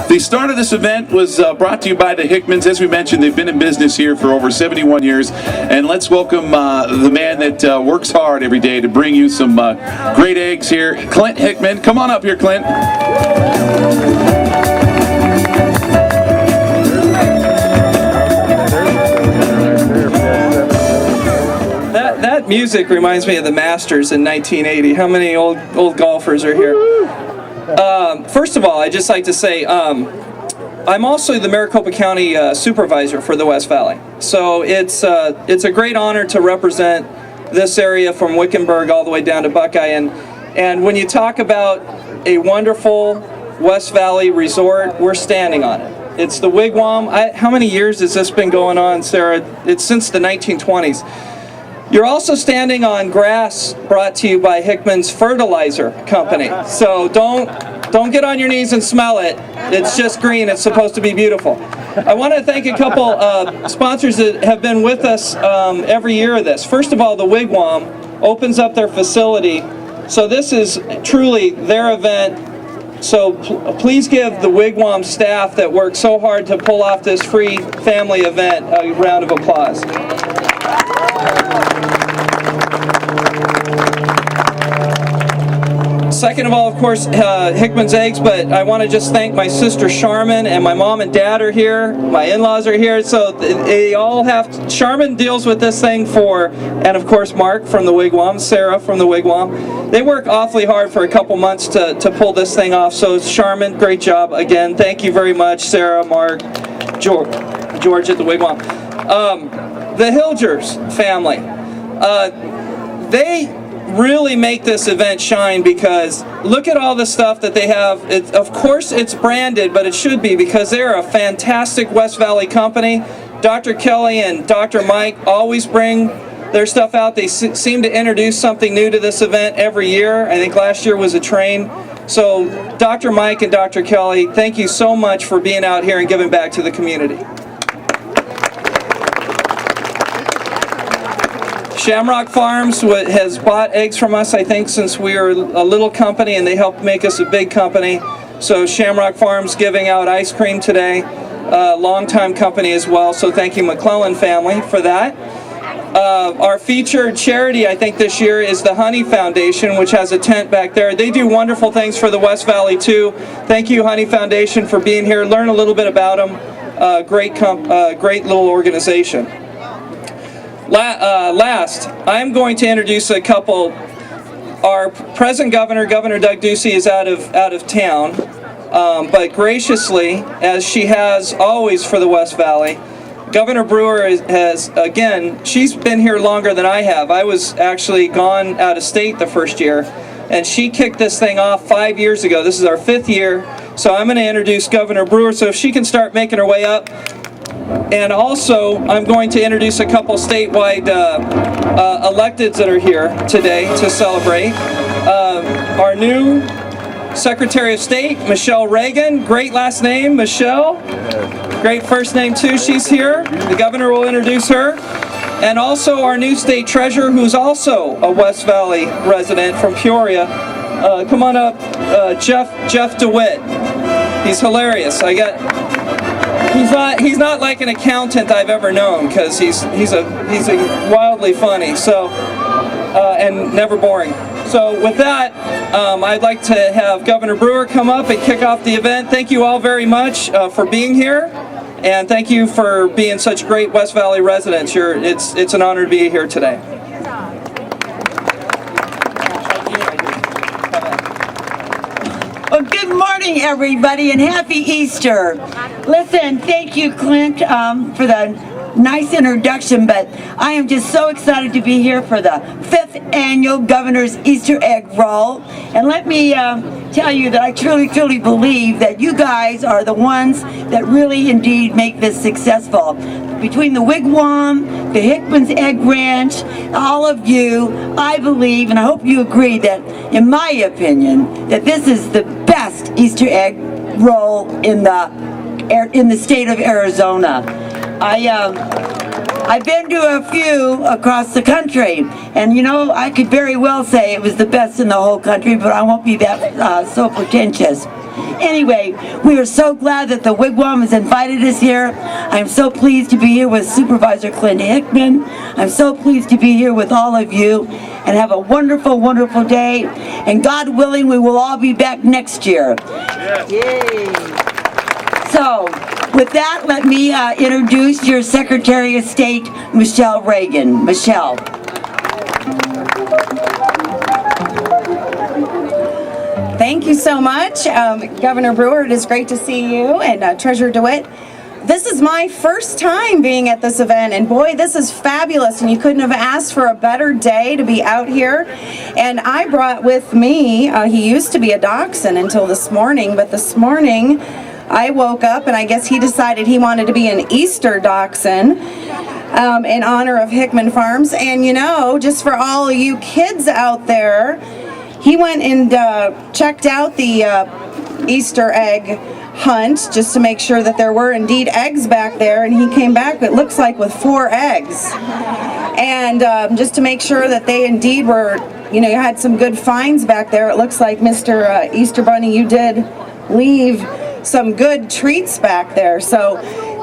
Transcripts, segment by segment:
The start of this event was brought to you by the Hickmans. As we mentioned, they've been in business here for over 71 years. And let's welcome the man that works hard every day to bring you some great eggs here, Clint Hickman. Come on up here, Clint. That music reminds me of the Masters in 1980. How many old golfers are here? First of all, I'd just like to say I'm also the Maricopa County Supervisor for the West Valley. So it's a great honor to represent this area from Wickenburg all the way down to Buckeye. And when you talk about a wonderful West Valley resort, we're standing on it. It's the Wigwam. How many years has this been going on, Sarah? It's since the 1920s. You're also standing on grass brought to you by Hickman's Fertilizer Company. So don't get on your knees and smell it. It's just green. It's supposed to be beautiful. I want to thank a couple sponsors that have been with us every year of this. First of all, the Wigwam opens up their facility. So this is truly their event. So please give the Wigwam staff that worked so hard to pull off this free family event a round of applause. Second of all, of course, Hickman's Eggs, but I want to just thank my sister Charmin, and my mom and dad are here, my in-laws are here, so they all have, Charmin deals with this thing and of course Mark from the Wigwam, Sarah from the Wigwam. They work awfully hard for a couple months to pull this thing off, so Charmin, great job again. Thank you very much, Sarah, Mark, George at the Wigwam. The Hilgers family, they really make this event shine because look at all the stuff that they have. Of course it's branded, but it should be because they're a fantastic West Valley company. Dr. Kelly and Dr. Mike always bring their stuff out. They seem to introduce something new to this event every year. I think last year was a train. So Dr. Mike and Dr. Kelly, thank you so much for being out here and giving back to the community. Shamrock Farms has bought eggs from us, I think, since we were a little company, and they helped make us a big company. So Shamrock Farms giving out ice cream today, longtime company as well. So thank you, McClellan family, for that. Our featured charity, I think, this year is the Honey Foundation, which has a tent back there. They do wonderful things for the West Valley, too. Thank you, Honey Foundation, for being here. Learn a little bit about them. Great little organization. Last, I'm going to introduce a couple. Our present governor, Governor Doug Ducey, is out of town, but graciously, as she has always for the West Valley, Governor Brewer has, again, she's been here longer than I have. I was actually gone out of state the first year, and she kicked this thing off 5 years ago. This is our 5th year, so I'm going to introduce Governor Brewer, so if she can start making her way up. And also, I'm going to introduce a couple statewide electeds that are here today to celebrate. Our new Secretary of State, Michelle Reagan. Great last name, Michelle. Great first name, too. She's here. The governor will introduce her. And also our new state treasurer, who's also a West Valley resident from Peoria. Come on up, Jeff DeWitt. He's hilarious. He's not like an accountant I've ever known, because he's wildly funny, so and never boring. So with that, I'd like to have Governor Brewer come up and kick off the event. Thank you all very much for being here, and thank you for being such great West Valley residents. It's an honor to be here today. Well, good morning, everybody, and happy Easter. Listen, thank you, Clint, for the nice introduction, but I am just so excited to be here for the 5th annual Governor's Easter Egg Roll. And let me tell you that I truly, truly believe that you guys are the ones that really indeed make this successful. Between the Wigwam, the Hickman's Egg Ranch, all of you, I believe, and I hope you agree that, in my opinion, that this is the best Easter egg roll in the state of Arizona. I've been to a few across the country, and you know, I could very well say it was the best in the whole country, but I won't be that so pretentious. Anyway, we are so glad that the Wigwam has invited us here. I'm so pleased to be here with Supervisor Clint Hickman. I'm so pleased to be here with all of you, and have a wonderful, wonderful day. And God willing, we will all be back next year. Yay. So, with that, let me introduce your Secretary of State, Michelle Reagan. Michelle. Thank you so much, Governor Brewer. It is great to see you, and Treasurer DeWitt. This is my first time being at this event, and boy, this is fabulous, and you couldn't have asked for a better day to be out here. And I brought with me, he used to be a dachshund until this morning, but this morning I woke up and I guess he decided he wanted to be an Easter dachshund in honor of Hickman Farms. And you know, just for all of you kids out there, he went and checked out the Easter egg hunt just to make sure that there were indeed eggs back there, and he came back, it looks like, with 4 eggs. And just to make sure that they indeed were, you know, you had some good finds back there. It looks like, Mr. Easter Bunny, you did leave some good treats back there. So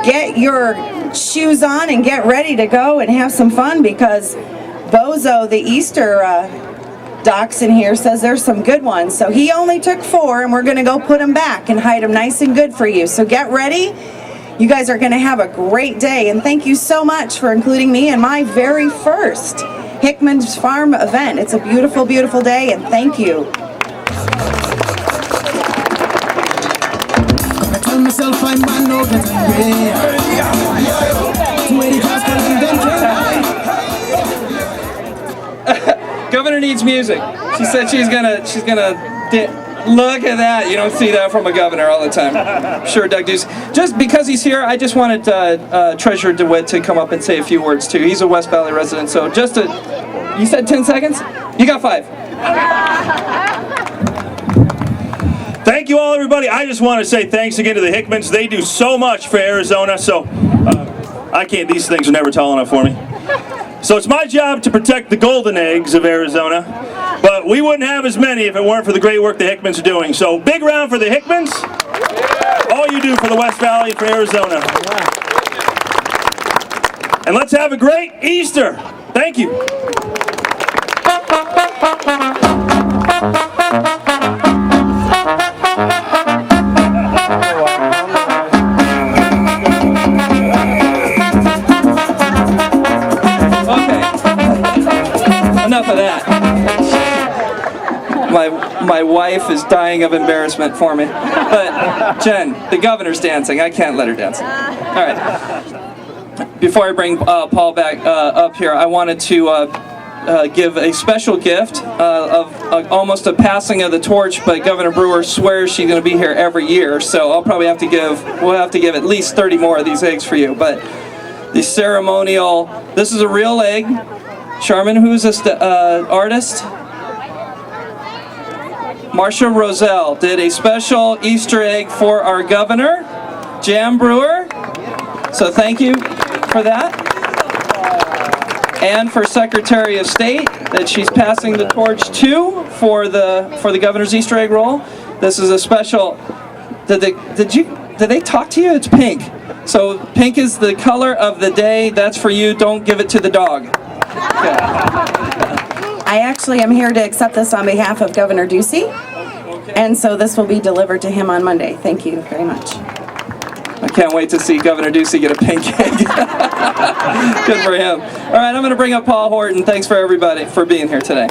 get your shoes on and get ready to go and have some fun, because Bozo, the Easter dachshund here, says there's some good ones. So he only took 4, and we're going to go put them back and hide them nice and good for you. So get ready. You guys are going to have a great day, and thank you so much for including me in my very first Hickman's Farm event. It's a beautiful, beautiful day, and thank you. Governor needs music. She said she's gonna look at that. You don't see that from a governor all the time. Sure, Doug Ducey. Just because he's here, I just wanted Treasurer DeWitt to come up and say a few words too. He's a West Valley resident, so just you said 10 seconds? You got 5. Thank you all, everybody. I just want to say thanks again to the Hickmans. They do so much for Arizona, so these things are never tall enough for me. So it's my job to protect the golden eggs of Arizona, but we wouldn't have as many if it weren't for the great work the Hickmans are doing. So big round for the Hickmans. All you do for the West Valley and for Arizona. And let's have a great Easter. Thank you. Enough of that. My wife is dying of embarrassment for me. But Jen, the governor's dancing. I can't let her dance. All right. Before I bring Paul back up here, I wanted to give a special gift of almost a passing of the torch, but Governor Brewer swears she's going to be here every year, so I'll probably have to give at least 30 more of these eggs for you. But the ceremonial, this is a real egg. Charmin, who's this artist? Marcia Roselle did a special Easter egg for our governor, Jan Brewer. So thank you for that. And for Secretary of State that she's passing the torch to for the governor's Easter egg roll. This is a special. Did they talk to you? It's pink. So pink is the color of the day. That's for you. Don't give it to the dog. Okay. I actually am here to accept this on behalf of Governor Ducey, and so this will be delivered to him on Monday. Thank you very much. I can't wait to see Governor Ducey get a pink egg. Good for him. All right, I'm going to bring up Paul Horton. Thanks for everybody for being here today.